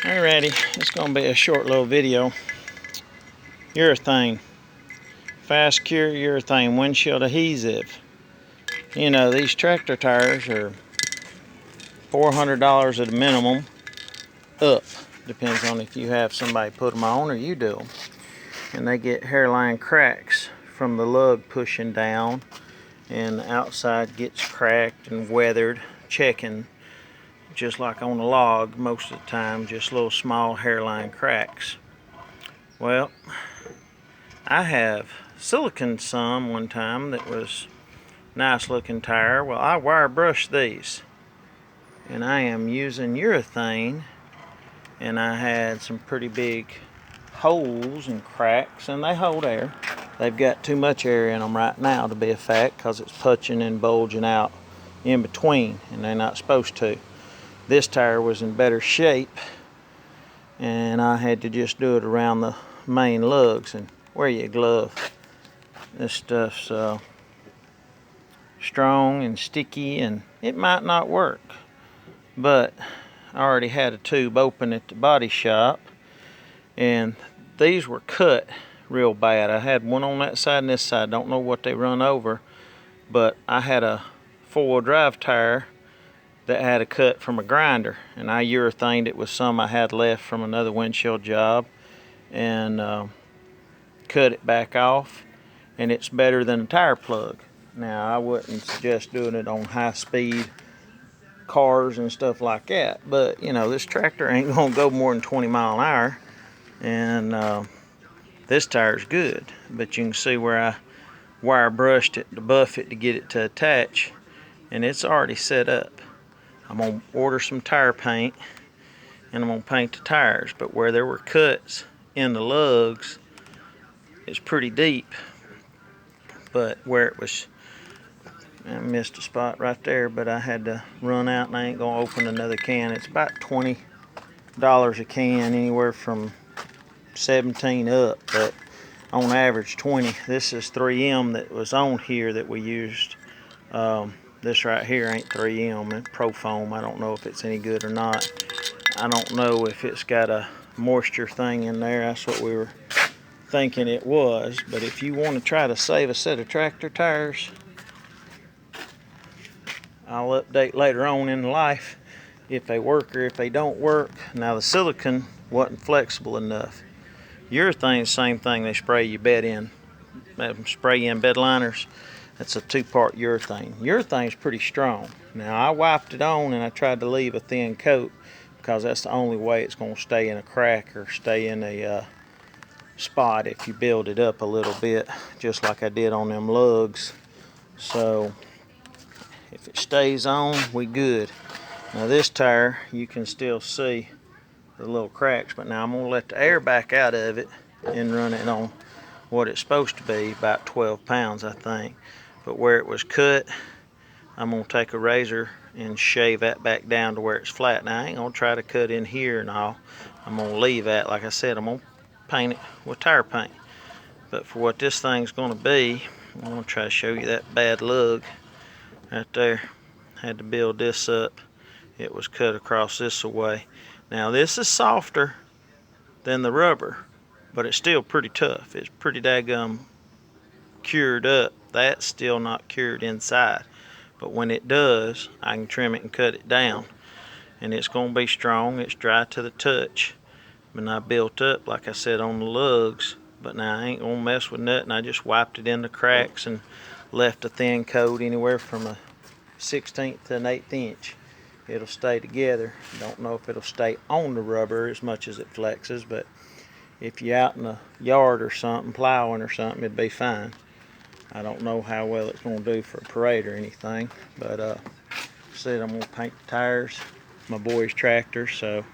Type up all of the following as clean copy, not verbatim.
Alrighty, it's going to be a short little video. Urethane, fast cure urethane windshield adhesive. You know, these tractor tires are $400 at a minimum, up. Depends on if you have somebody put them on or you do them. And they get hairline cracks from the lug pushing down, and the outside gets cracked and weathered, checking just like on a log most of the time, just little small hairline cracks. Well, I have siliconed some one time that was nice looking tire. Well, I wire brushed these, and I am using urethane, and I had some pretty big holes and cracks, and they hold air. They've got too much air in them right now to be a fact, because it's punching and bulging out in between, and they're not supposed to. This tire was in better shape, and I had to just do it around the main lugs. And wear your glove. This stuff's strong and sticky, and it might not work, but I already had a tube open at the body shop, and these were cut real bad. I had one on that side and this side. Don't know what they run over, but I had a four-wheel drive tire that had a cut from a grinder, and I urethaned it with some I had left from another windshield job, and cut it back off, and it's better than a tire plug. Now, I wouldn't suggest doing it on high speed cars and stuff like that, but you know, this tractor ain't gonna go more than 20 mile an hour, and this tire's good. But you can see where I wire brushed it to buff it to get it to attach, and it's already set up. I'm gonna order some tire paint, and I'm gonna paint the tires, but where there were cuts in the lugs, it's pretty deep. But where it was, I missed a spot right there, but I had to run out, and I ain't gonna open another can. It's about $20 a can, anywhere from 17 up, but on average 20. This is 3M that was on here that we used. This right here ain't 3M, it's Profoam. I don't know if it's any good or not. I don't know if it's got a moisture thing in there. That's what we were thinking it was. But if you want to try to save a set of tractor tires, I'll update later on in life if they work or if they don't work. Now, the silicone wasn't flexible enough. Urethane, same thing. They spray your bed in, spray in bed liners. That's a two-part urethane. Urethane's pretty strong. Now, I wiped it on, and I tried to leave a thin coat, because that's the only way it's going to stay in a crack or stay in a spot if you build it up a little bit, just like I did on them lugs. So if it stays on, we good. Now, this tire, you can still see the little cracks, but now I'm going to let the air back out of it and run it on what it's supposed to be, about 12 pounds, I think. But where it was cut, I'm going to take a razor and shave that back down to where it's flat. Now, I ain't going to try to cut in here and all. I'm going to leave that. Like I said, I'm going to paint it with tire paint. But for what this thing's going to be, I'm going to try to show you that bad lug right there. Had to build this up. It was cut across this way. Now, this is softer than the rubber, but it's still pretty tough. It's pretty daggum cured up. That's still not cured inside, but when it does, I can trim it and cut it down, and it's going to be strong. It's dry to the touch, and I built up, like I said, on the lugs. But now I ain't gonna mess with nothing. I just wiped it in the cracks and left a thin coat, anywhere from a 1/16 to an 1/8 inch. It'll stay together. Don't know if it'll stay on the rubber as much as it flexes, but if you're out in the yard or something, plowing or something, it'd be fine. I don't know how well it's going to do for a parade or anything, but said I'm going to paint the tires. My boy's tractor, so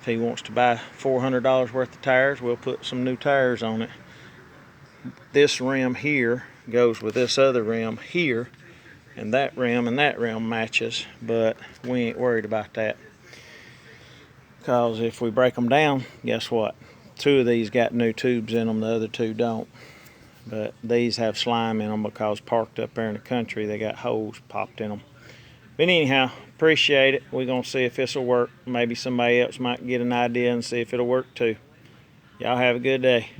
if he wants to buy $400 worth of tires, we'll put some new tires on it. This rim here goes with this other rim here, and that rim matches, but we ain't worried about that, because if we break them down, guess what? Two of these got new tubes in them, the other two don't. But these have slime in them because parked up there in the country, they got holes popped in them. But anyhow, appreciate it. We're going to see if this will work. Maybe somebody else might get an idea and see if it'll work too. Y'all have a good day.